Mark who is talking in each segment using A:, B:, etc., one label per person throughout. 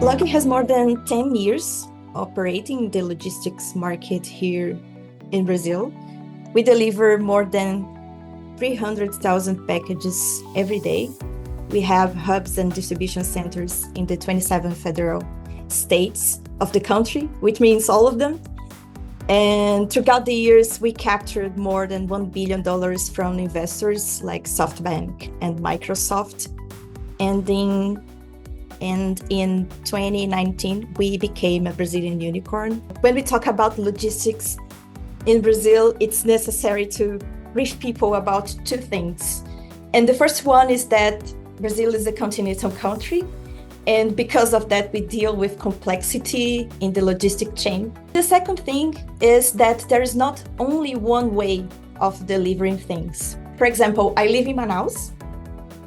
A: Loggi has more than 10 years operating the logistics market here in Brazil. We deliver more than 300,000 packages every day. We have hubs and distribution centers in the 27 federal states of the country, which means all of them. And throughout the years, we captured more than $1 billion from investors like SoftBank and Microsoft. And in 2019, we became a Brazilian unicorn. When we talk about logistics in Brazil, it's necessary to brief people about two things. And the first one is that Brazil is a continental country. And because of that, we deal with complexity in the logistic chain. The second thing is that there is not only one way of delivering things. For example, I live in Manaus,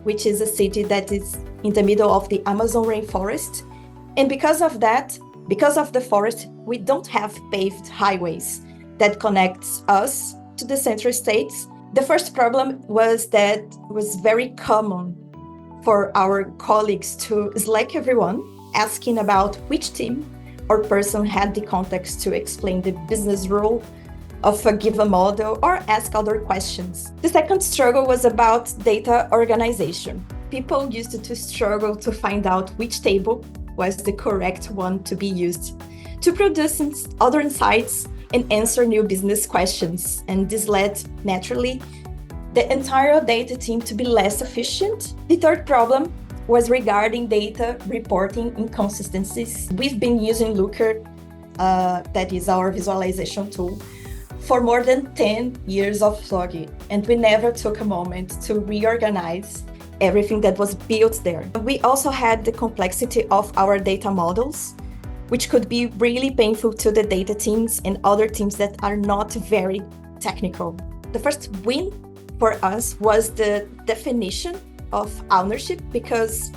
A: which is a city that is in the middle of the Amazon rainforest. And because of that, because of the forest, we don't have paved highways that connects us to the central states. The first problem was that it was very common for our colleagues to Slack everyone, asking about which team or person had the context to explain the business rule of a given model or ask other questions. The second struggle was about data organization. People used to struggle to find out which table was the correct one to be used to produce other insights and answer new business questions. And this led, naturally, the entire data team to be less efficient. The third problem was regarding data reporting inconsistencies. We've been using Looker, that is our visualization tool, for more than 10 years of Loggi, and we never took a moment to reorganize everything that was built there. We also had the complexity of our data models, which could be really painful to the data teams and other teams that are not very technical. The first win for us was the definition of ownership, because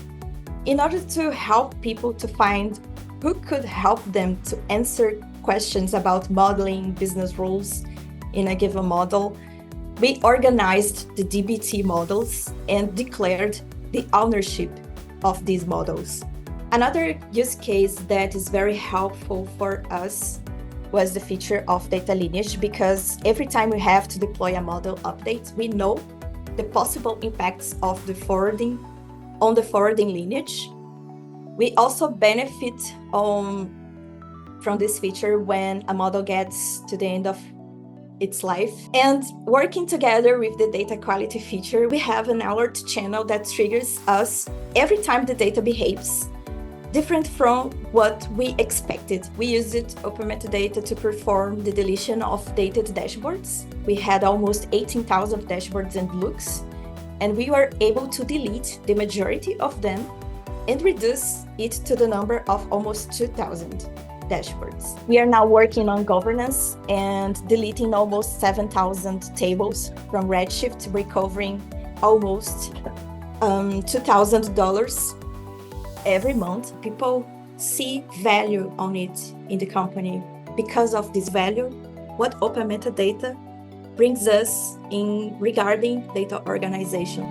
A: in order to help people to find who could help them to answer questions about modeling business rules in a given model, we organized the DBT models and declared the ownership of these models. Another use case that is very helpful for us was the feature of data lineage, because every time we have to deploy a model update, we know the possible impacts of the forwarding on the forwarding lineage. We also benefit from this feature when a model gets to the end of its life. And working together with the data quality feature, we have an alert channel that triggers us every time the data behaves different from what we expected. We used OpenMetadata to perform the deletion of dated dashboards. We had almost 18,000 dashboards and looks, and we were able to delete the majority of them and reduce it to the number of almost 2,000 dashboards. We are now working on governance and deleting almost 7,000 tables from Redshift, recovering almost $2,000 every month. People see value on it in the company. Because of this value, what OpenMetadata brings us in regarding data organization.